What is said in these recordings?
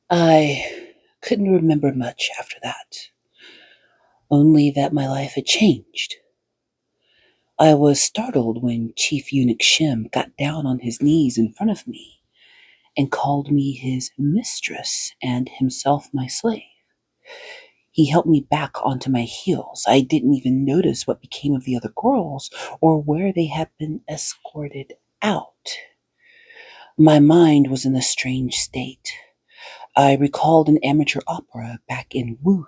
I couldn't remember much after that, only that my life had changed. I was startled when Chief Eunuch Shem got down on his knees in front of me and called me his mistress and himself my slave. He helped me back onto my heels. I didn't even notice what became of the other girls or where they had been escorted out. My mind was in a strange state. I recalled an amateur opera back in Wu.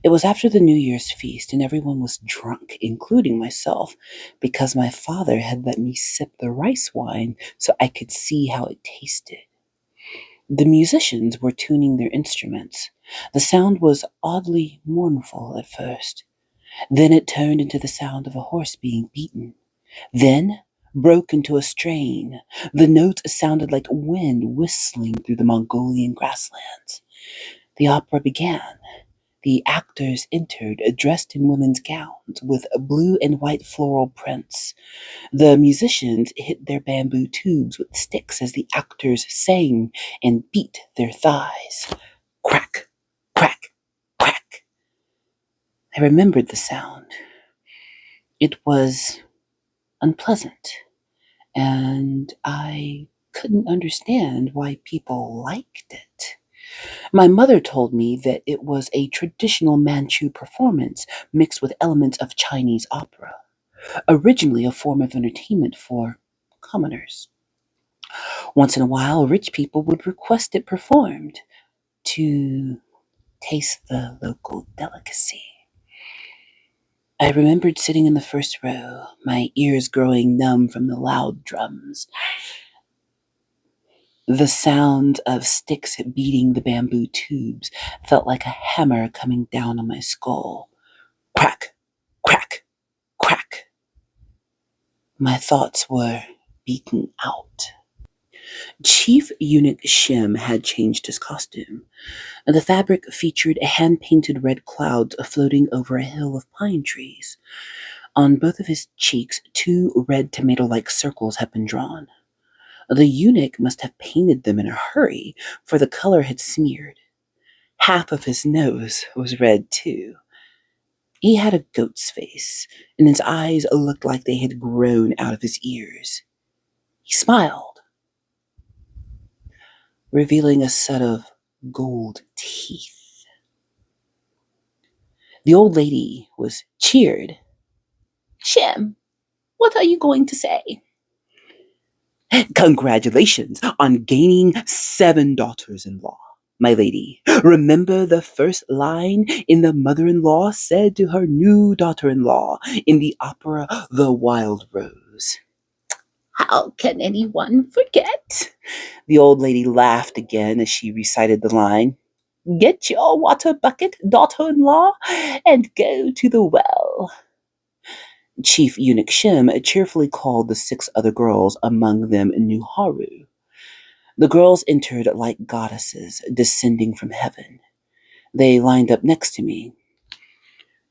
It was after the New Year's feast, and everyone was drunk, including myself, because my father had let me sip the rice wine so I could see how it tasted. The musicians were tuning their instruments. The sound was oddly mournful at first. Then it turned into the sound of a horse being beaten. Then broke into a strain. The notes sounded like wind whistling through the Mongolian grasslands. The opera began. The actors entered, dressed in women's gowns with blue and white floral prints. The musicians hit their bamboo tubes with sticks as the actors sang and beat their thighs. Crack, crack, crack. I remembered the sound. It was unpleasant, and I couldn't understand why people liked it. My mother told me that it was a traditional Manchu performance mixed with elements of Chinese opera, originally a form of entertainment for commoners. Once in a while, rich people would request it performed to taste the local delicacy. I remembered sitting in the first row, my ears growing numb from the loud drums. The sound of sticks beating the bamboo tubes felt like a hammer coming down on my skull. Crack, crack, crack. My thoughts were beaten out. Chief Eunuch Shem had changed his costume. The fabric featured hand-painted red clouds floating over a hill of pine trees. On both of his cheeks, two red tomato-like circles had been drawn. The eunuch must have painted them in a hurry, for the color had smeared. Half of his nose was red, too. He had a goat's face, and his eyes looked like they had grown out of his ears. He smiled, revealing a set of gold teeth. The old lady was cheered. "Shem, what are you going to say?" "Congratulations on gaining 7 daughters-in-law, my lady. Remember the first line in the mother-in-law said to her new daughter-in-law in the opera The Wild Rose." "How can anyone forget?" The old lady laughed again as she recited the line. "Get your water bucket, daughter-in-law, and go to the well." Chief Eunuch Shem cheerfully called the 6 other girls, among them Nuharu. The girls entered like goddesses descending from heaven. They lined up next to me.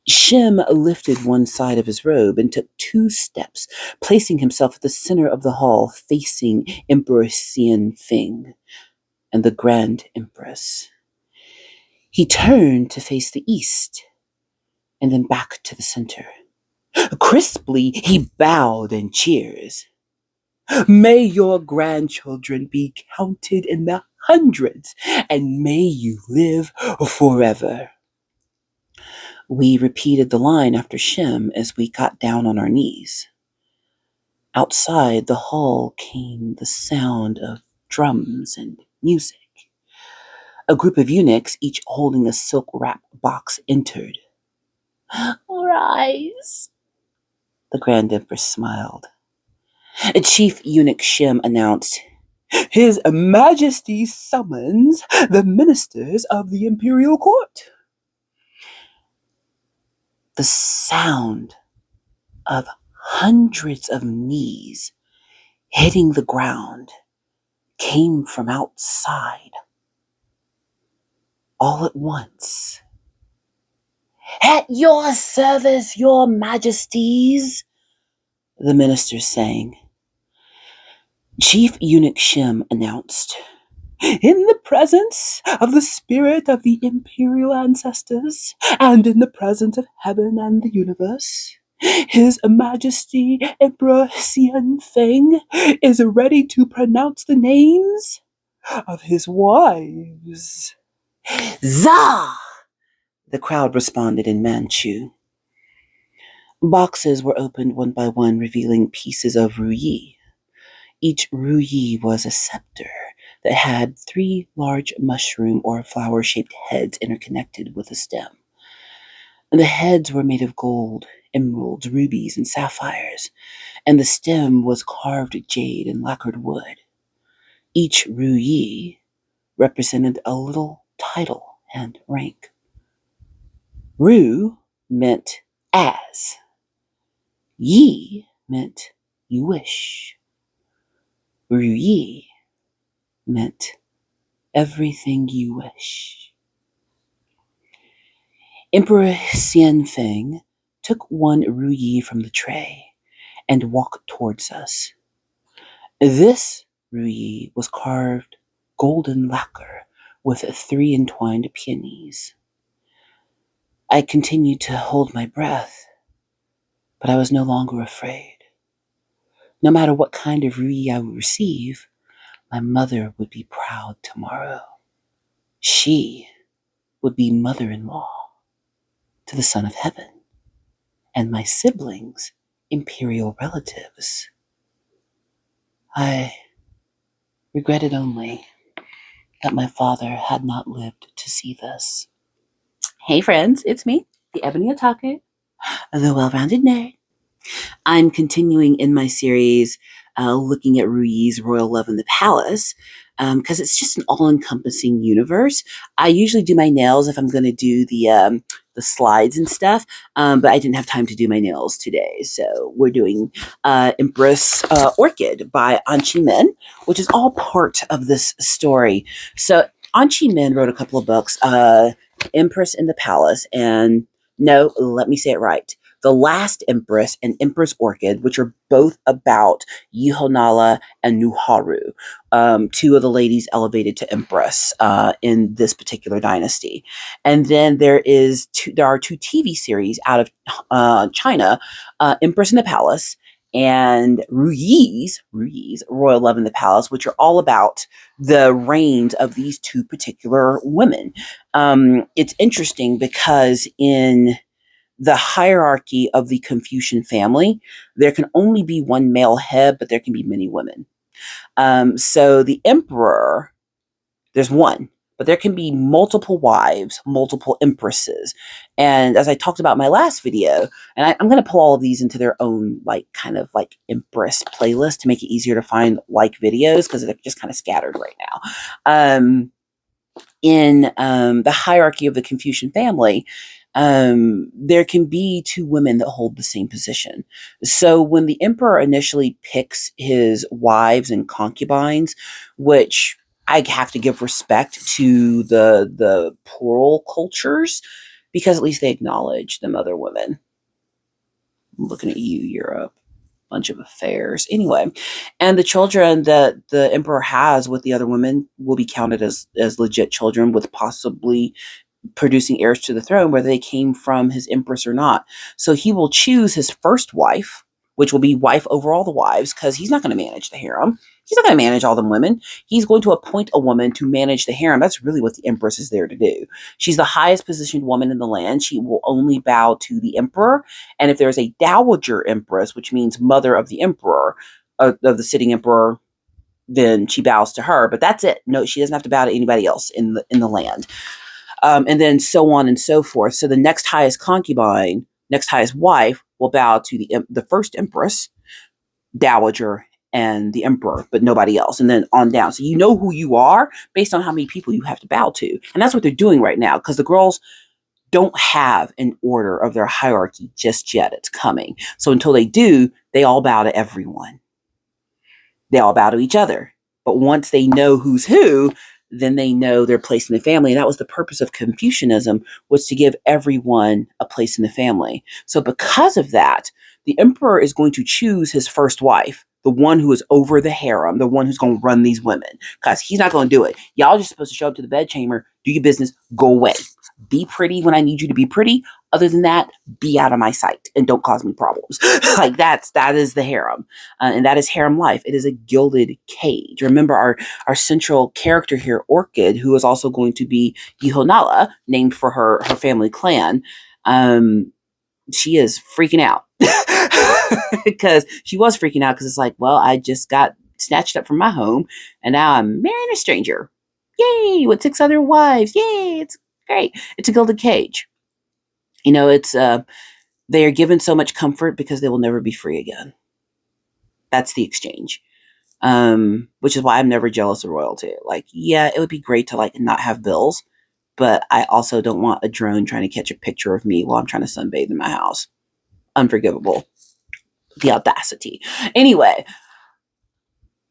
Shem lifted one side of his robe and took 2 steps, placing himself at the center of the hall, facing Emperor Xian Feng and the Grand Empress. He turned to face the east and then back to the center. Crisply, he bowed and cheers. "May your grandchildren be counted in the hundreds, and may you live forever." We repeated the line after Shem as we got down on our knees. Outside the hall came the sound of drums and music. A group of eunuchs, each holding a silk-wrapped box, entered. "Rise," the Grand Empress smiled. Chief Eunuch Shem announced, "His Majesty summons the ministers of the Imperial Court." The sound of hundreds of knees hitting the ground came from outside all at once. "At your service, your majesties," the minister sang. Chief Eunuch Shem announced, In the presence of the spirit of the Imperial ancestors, and in the presence of heaven and the universe, His Majesty Emperor Xian Feng is ready to pronounce the names of his wives. Za! The crowd responded in Manchu. Boxes were opened one by one, revealing pieces of ruyi. Each ruyi was a scepter that had 3 large mushroom or flower-shaped heads interconnected with a stem. The heads were made of gold, emeralds, rubies, and sapphires, and the stem was carved jade and lacquered wood. Each ruyi represented a little title and rank. Ru meant as. Yi meant you wish. Ruyi meant everything you wish. Emperor Xianfeng took one ruyi from the tray and walked towards us. This ruyi was carved golden lacquer with 3 entwined peonies. I continued to hold my breath, but I was no longer afraid. No matter what kind of ruyi I would receive, my mother would be proud tomorrow. She would be mother-in-law to the Son of Heaven, and my siblings, Imperial relatives. I regretted only that my father had not lived to see this. Hey friends, it's me, the Ebony Otaku, the well-rounded nerd. I'm continuing in my series looking at Rui's Royal Love in the Palace because it's just an all-encompassing universe. I usually do my nails if I'm going to do the slides and stuff, but I didn't have time to do my nails today. So we're doing Empress Orchid by Anchee, which is all part of this story. So Anchee wrote a couple of books, Empress in the Palace, and no, let me say it right. The Last Empress and Empress Orchid, which are both about Yihonala and Nuharu, 2 of the ladies elevated to Empress in this particular dynasty. And then there are 2 TV series out of China, Empress in the Palace and Ruyi's Royal Love in the Palace, which are all about the reigns of these 2 particular women. It's interesting because in the hierarchy of the Confucian family, there can only be one male head, but there can be many women. So the emperor, there's one, but there can be multiple wives, multiple empresses. And as I talked about in my last video, and I'm going to pull all of these into their own kind of empress playlist to make it easier to find videos because they're just kind of scattered right now. In the hierarchy of the Confucian family, there can be 2 women that hold the same position. So when the emperor initially picks his wives and concubines, which I have to give respect to the plural cultures, because at least they acknowledge them other women. I'm looking at you, Europe. Bunch of affairs. Anyway, and the children that the emperor has with the other women will be counted as legit children with possibly producing heirs to the throne, whether they came from his empress or not. So he will choose his first wife, which will be wife over all the wives, because he's not going to manage the harem. He's not going to manage all the women. He's going to appoint a woman to manage the harem. That's really what the empress is there to do. She's the highest positioned woman in the land. She will only bow to the emperor. And if there's a dowager empress, which means mother of the emperor, of the sitting emperor, then she bows to her. But that's it. No, she doesn't have to bow to anybody else in the land. And then so on and so forth. So the next highest concubine, next highest wife, will bow to the first empress, dowager, and the emperor, but nobody else, and then on down. So you know who you are based on how many people you have to bow to. And that's what they're doing right now, because the girls don't have an order of their hierarchy just yet. It's coming. So until they do, they all bow to everyone. They all bow to each other. But once they know who's who, then they know their place in the family. And that was the purpose of Confucianism, was to give everyone a place in the family. So because of that, the emperor is going to choose his first wife, the one who is over the harem, the one who's going to run these women, because he's not going to do it. Y'all just supposed to show up to the bedchamber, do your business, go away. Be pretty when I need you to be pretty. Other than that, be out of my sight and don't cause me problems. Like that is the harem, and that is harem life. It is a gilded cage. Remember our central character here, Orchid, who is also going to be Yihonala, named for her family clan. She is freaking out because she was freaking out because it's like, well, I just got snatched up from my home and now I'm marrying a stranger. Yay! With 6 other wives. Yay! It's great. It's a gilded cage. It's they are given so much comfort because they will never be free again. That's the exchange. Which is why I'm never jealous of royalty. Like, yeah, it would be great to like not have bills, but I also don't want a drone trying to catch a picture of me while I'm trying to sunbathe in my house. Unforgivable. The audacity. Anyway,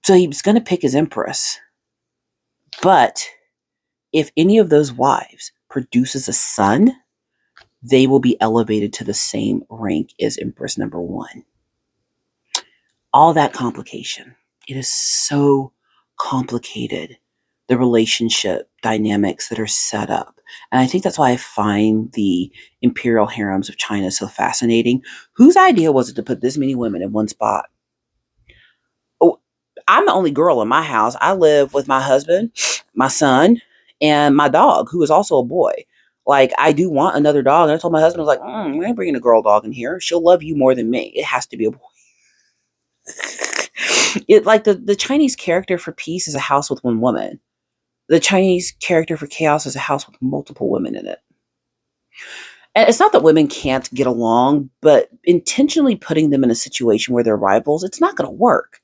so he was going to pick his Empress, but if any of those wives produces a son, they will be elevated to the same rank as Empress number 1. All that complication. It is so complicated, the relationship dynamics that are set up. And I think that's why I find the imperial harems of China so fascinating. Whose idea was it to put this many women in one spot? Oh, I'm the only girl in my house. I live with my husband, my son, and my dog, who is also a boy. Like, I do want another dog. And I told my husband, I was like, we ain't bringing a girl dog in here. She'll love you more than me. It has to be a boy. It like the Chinese character for peace is a house with one woman. The Chinese character for chaos is a house with multiple women in it. And it's not that women can't get along, but intentionally putting them in a situation where they're rivals, it's not going to work.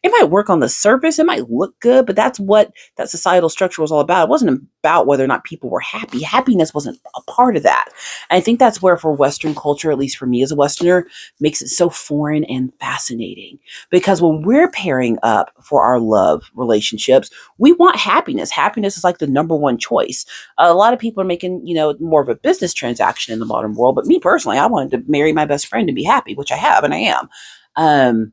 It might work on the surface, it might look good, but that's what that societal structure was all about. It wasn't about whether or not people were happy. Happiness wasn't a part of that. And I think that's where, for Western culture, at least for me as a Westerner, makes it so foreign and fascinating. Because when we're pairing up for our love relationships, we want happiness. Happiness is like the number one choice. A lot of people are making, more of a business transaction in the modern world. But me personally, I wanted to marry my best friend and be happy, which I have and I am.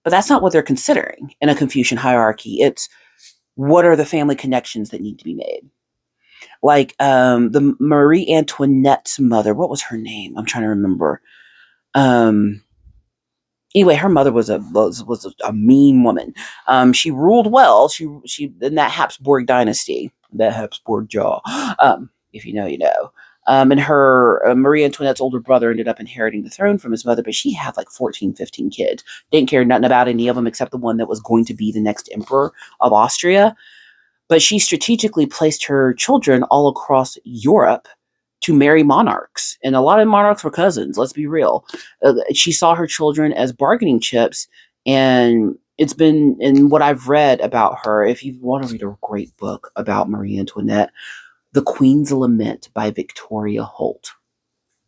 But that's not what they're considering in a Confucian hierarchy. It's what are the family connections that need to be made? Like the Marie Antoinette's mother, what was her name? I'm trying to remember. Anyway, her mother was a mean woman. She ruled well. She in that Habsburg dynasty, that Habsburg jaw. If you know, you know. And her Marie Antoinette's older brother ended up inheriting the throne from his mother, but she had like 14, 15 kids. Didn't care nothing about any of them except the one that was going to be the next emperor of Austria. But she strategically placed her children all across Europe to marry monarchs. And a lot of monarchs were cousins, let's be real. She saw her children as bargaining chips. And it's been, in what I've read about her, if you want to read a great book about Marie Antoinette, The Queen's Lament by Victoria Holt.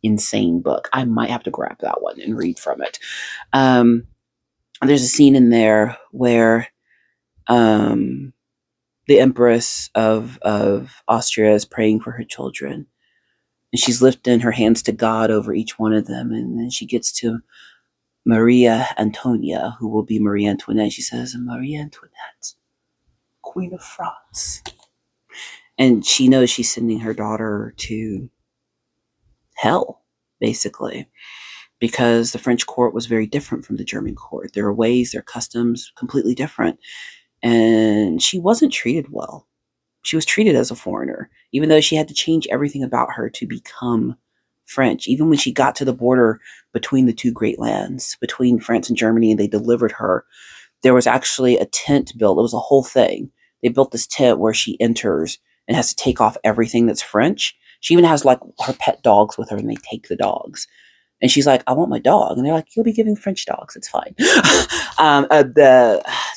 Insane book. I might have to grab that one and read from it. There's a scene in there where the Empress of Austria is praying for her children. And she's lifting her hands to God over each one of them. And then she gets to Maria Antonia, who will be Marie Antoinette. She says, Marie Antoinette, Queen of France. And she knows she's sending her daughter to hell, basically, because the French court was very different from the German court. Their ways, their customs, completely different. And she wasn't treated well. She was treated as a foreigner, even though she had to change everything about her to become French. Even when she got to the border between the two great lands, between France and Germany, and they delivered her, there was actually a tent built. It was a whole thing. They built this tent where she enters and has to take off everything that's French. She even has like her pet dogs with her, and they take the dogs. And she's like, I want my dog. And they're like, you'll be giving French dogs. It's fine.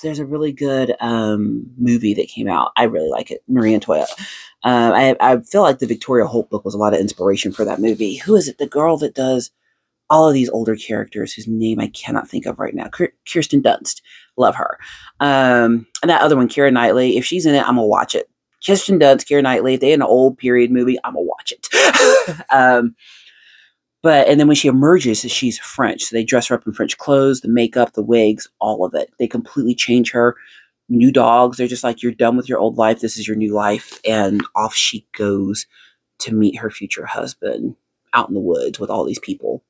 There's a really good movie that came out. I really like it. Marie Antoinette. I feel like the Victoria Holt book was a lot of inspiration for that movie. Who is it? The girl that does all of these older characters whose name I cannot think of right now. Kirsten Dunst. Love her. And that other one, Keira Knightley. If she's in it, I'm going to watch it. Kirsten Dunst, Keira Knightley. If they in an old period movie, I'm going to watch it. And then when she emerges, she's French. So they dress her up in French clothes, the makeup, the wigs, all of it. They completely change her. New dogs. They're just like, you're done with your old life. This is your new life. And off she goes to meet her future husband out in the woods with all these people.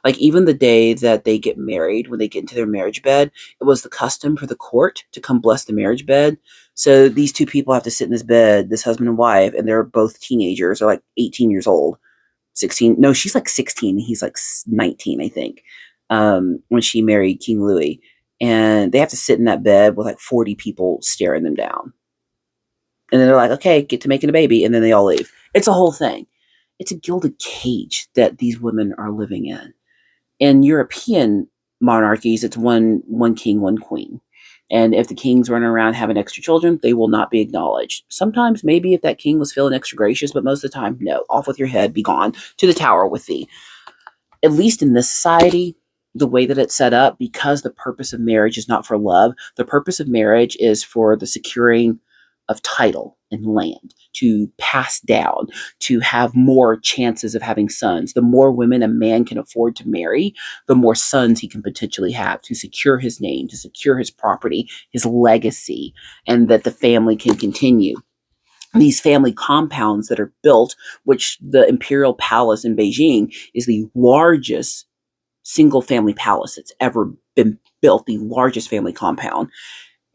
Like, even the day that they get married, when they get into their marriage bed, it was the custom for the court to come bless the marriage bed. So these two people have to sit in this bed, this husband and wife, and they're both teenagers. They're like 18 years old. 16. No, she's like 16. He's like 19, I think, when she married King Louis. And they have to sit in that bed with like 40 people staring them down. And then they're like, okay, get to making a baby. And then they all leave. It's a whole thing. It's a gilded cage that these women are living in. In European monarchies, it's one king, one queen. And if the king's running around having extra children, they will not be acknowledged. Sometimes, maybe if that king was feeling extra gracious, but most of the time, no. Off with your head, be gone to the tower with thee. At least in this society, the way that it's set up, because the purpose of marriage is not for love, the purpose of marriage is for the securing of title and land, to pass down, to have more chances of having sons. The more women a man can afford to marry, the more sons he can potentially have, to secure his name, to secure his property, his legacy, and that the family can continue. These family compounds that are built, which the Imperial Palace in Beijing is the largest single family palace that's ever been built, the largest family compound.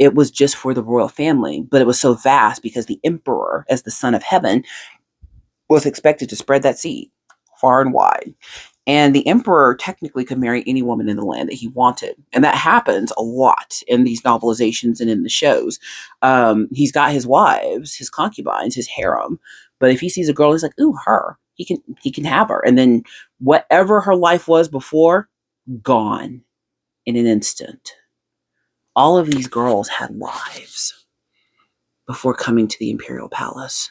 It was just for the royal family, but it was so vast because the emperor, as the son of heaven, was expected to spread that seed far and wide. And the emperor technically could marry any woman in the land that he wanted. And that happens a lot in these novelizations and in the shows. He's got his wives, his concubines, his harem. But if he sees a girl, he's like, ooh, her. He can have her. And then whatever her life was before, gone in an instant. All of these girls had lives before coming to the Imperial Palace.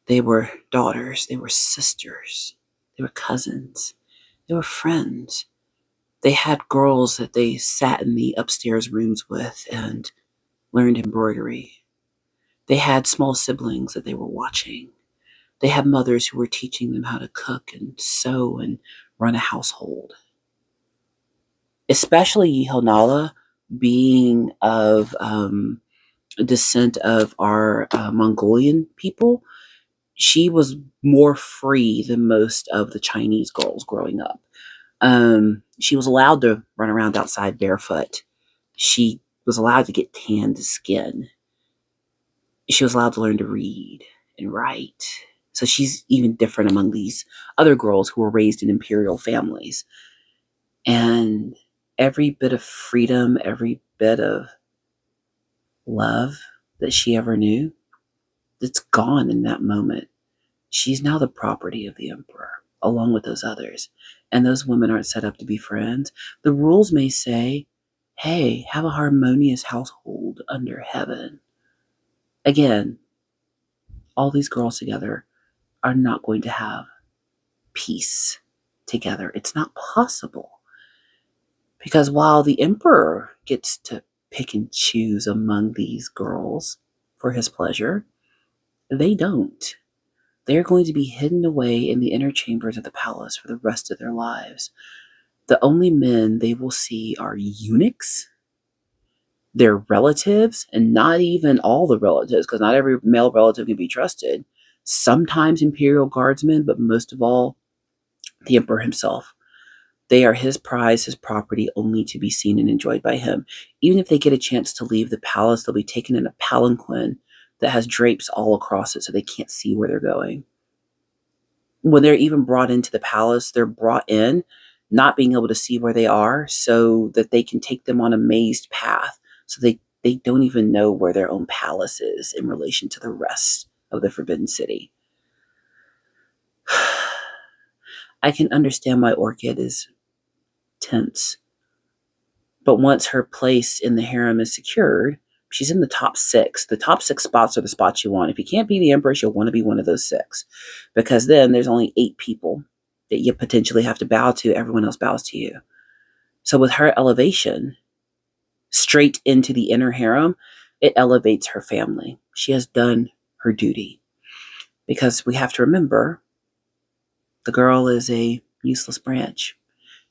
They were daughters, they were sisters, they were cousins, they were friends. They had girls that they sat in the upstairs rooms with and learned embroidery. They had small siblings that they were watching. They had mothers who were teaching them how to cook and sew and run a household. Especially Yehonala, being of descent of our Mongolian people, she was more free than most of the Chinese girls growing up. She was allowed to run around outside barefoot. She was allowed to get tanned skin. She was allowed to learn to read and write. So she's even different among these other girls who were raised in imperial families. And every bit of freedom, every bit of love that she ever knew, it's gone in that moment. She's now the property of the emperor, along with those others. And those women aren't set up to be friends. The rules may say, hey, have a harmonious household under heaven. Again, all these girls together are not going to have peace together. It's not possible. Because while the emperor gets to pick and choose among these girls for his pleasure, they don't. They're going to be hidden away in the inner chambers of the palace for the rest of their lives. The only men they will see are eunuchs, their relatives, and not even all the relatives, because not every male relative can be trusted. Sometimes imperial guardsmen, but most of all, the emperor himself. They are his prize, his property, only to be seen and enjoyed by him. Even if they get a chance to leave the palace, they'll be taken in a palanquin that has drapes all across it so they can't see where they're going. When they're even brought into the palace, they're brought in not being able to see where they are so that they can take them on a mazed path so they don't even know where their own palace is in relation to the rest of the Forbidden City. I can understand why Orchid is tense. But once her place in the harem is secured, she's in the top 6. The top 6 spots are the spots you want. If you can't be the Empress, you'll want to be one of those 6. Because then there's only 8 people that you potentially have to bow to. Everyone else bows to you. So with her elevation straight into the inner harem, it elevates her family. She has done her duty. Because we have to remember, The girl is a useless branch.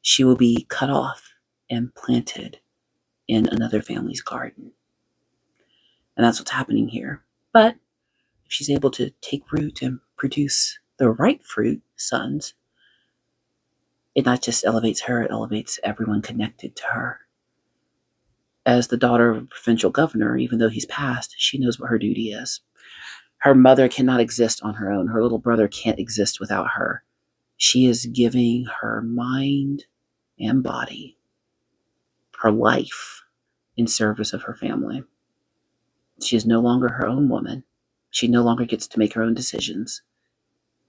She will be cut off and planted in another family's garden. And that's what's happening here. But if she's able to take root and produce the right fruit, sons, it not just elevates her, it elevates everyone connected to her. As the daughter of a provincial governor, even though he's passed, she knows what her duty is. Her mother cannot exist on her own. Her little brother can't exist without her. She is giving her mind and body, her life, in service of her family. She is no longer her own woman. She no longer gets to make her own decisions.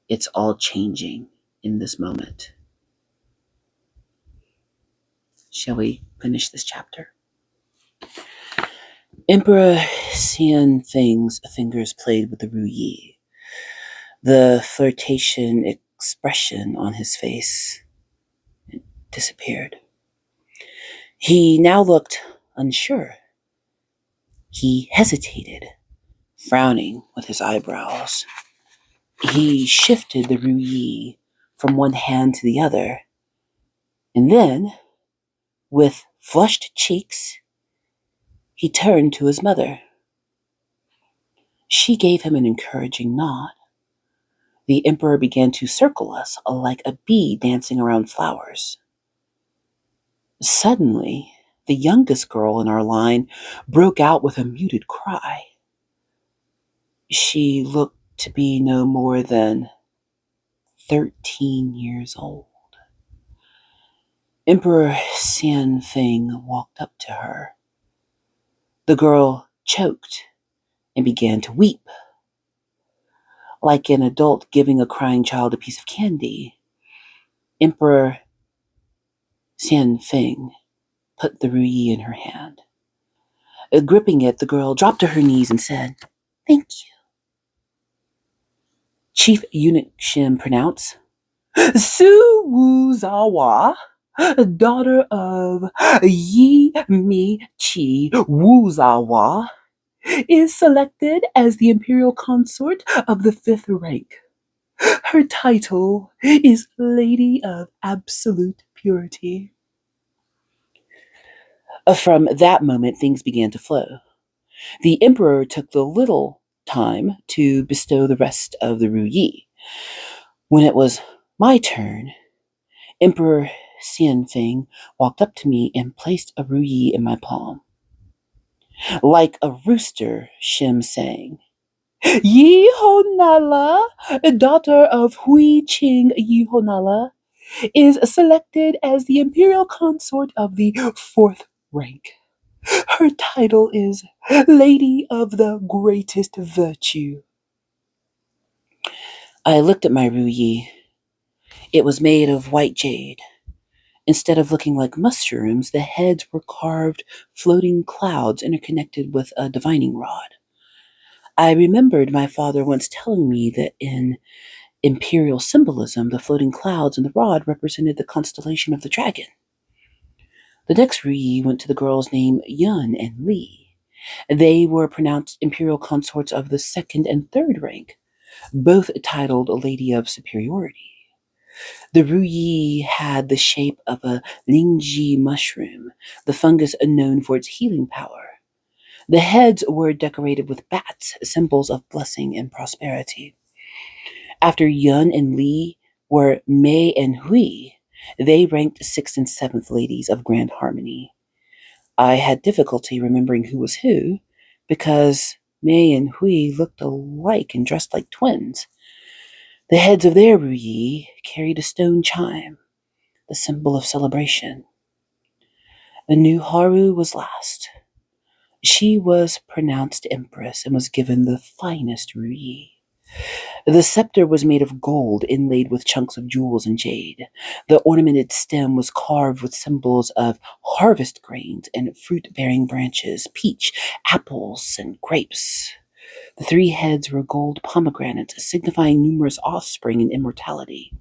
It's all changing in this moment. Shall we finish this chapter? Emperor Xian Feng's fingers played with the Ru Yi. The flirtation expression on his face disappeared. He now looked unsure. He hesitated, frowning with his eyebrows. He shifted the Ru Yi from one hand to the other, and then, with flushed cheeks, he turned to his mother. She gave him an encouraging nod. The emperor began to circle us like a bee dancing around flowers. Suddenly, the youngest girl in our line broke out with a muted cry. She looked to be no more than 13 years old. Emperor Xian Feng walked up to her. The girl choked and began to weep. Like an adult giving a crying child a piece of candy, Emperor Xian Feng put the Ru Yi in her hand. Gripping it, the girl dropped to her knees and said, "Thank you." Chief Eunuch Shim pronounced, "Su Wu Zawa, daughter of Yi Mi Chi Wu Zawa, is selected as the Imperial consort of the 5th rank. Her title is Lady of Absolute Purity." From that moment, things began to flow. The emperor took the little time to bestow the rest of the Ru Yi. When it was my turn, Emperor Xianfeng walked up to me and placed a Ru Yi in my palm. Like a rooster, Shim sang, "Yi Honala, daughter of Hui Qing Yi Honala, is selected as the imperial consort of the 4th rank. Her title is Lady of the Greatest Virtue." I looked at my Ru Yi. It was made of white jade. Instead of looking like mushrooms, the heads were carved floating clouds interconnected with a divining rod. I remembered my father once telling me that in imperial symbolism, the floating clouds and the rod represented the constellation of the dragon. The next Ru Yi went to the girls named Yun and Li. They were pronounced imperial consorts of the 2nd and 3rd rank, both titled a Lady of Superiority. The Ru Yi had the shape of a Lingji mushroom, the fungus known for its healing power. The heads were decorated with bats, symbols of blessing and prosperity. After Yun and Li were Mei and Hui. They ranked 6th and 7th ladies of grand harmony. I had difficulty remembering who was who because Mei and Hui looked alike and dressed like twins. The heads of their Ru Yi carried a stone chime, the symbol of celebration. The new Haru was last. She was pronounced Empress and was given the finest Ru Yi. The scepter was made of gold inlaid with chunks of jewels and jade. The ornamented stem was carved with symbols of harvest grains and fruit-bearing branches, peach, apples, and grapes. The 3 heads were gold pomegranates, signifying numerous offspring and immortality.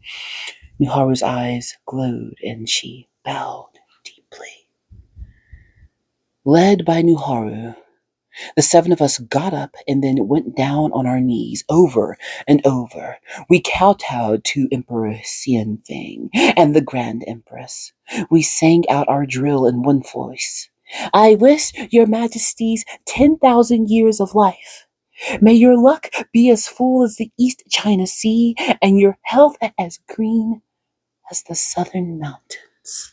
Nuharu's eyes glowed, and she bowed deeply. Led by Nuharu, The seven of us got up and then went down on our knees over and over. We kowtowed to Emperor Xianfeng and the Grand Empress. We sang out our drill in one voice. I wish your majesties 10,000 years of life. May your luck be as full as the East China Sea and your health as green as the southern mountains.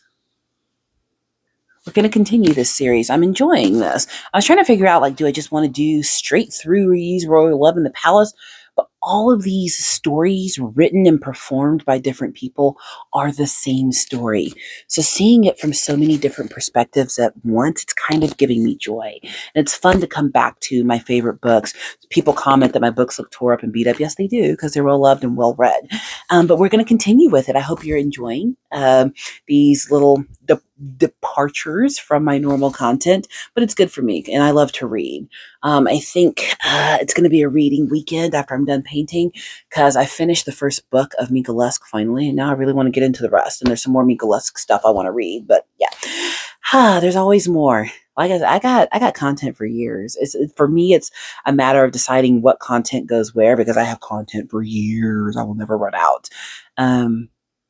We're going to continue this series. I'm enjoying this. I was trying to figure out, like, do I just want to do straight through reads Royal Love in the Palace? But all of these stories written and performed by different people are the same story. So seeing it from so many different perspectives at once, it's kind of giving me joy. And it's fun to come back to my favorite books. People comment that my books look tore up and beat up. Yes, they do, because they're well loved and well read. But we're going to continue with it. I hope you're enjoying these little departures from my normal content, but it's good for me, and I love to read. I think it's going to be a reading weekend after I'm done painting, because I finished the first book of Mikolesk finally, and now I really want to get into the rest. And there's some more Mikolesk stuff I want to read, but yeah, there's always more. Like I got content for years. For me, it's a matter of deciding what content goes where, because I have content for years. I will never run out.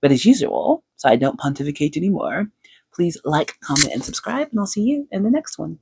But as usual, so I don't pontificate anymore, please like, comment, and subscribe, and I'll see you in the next one.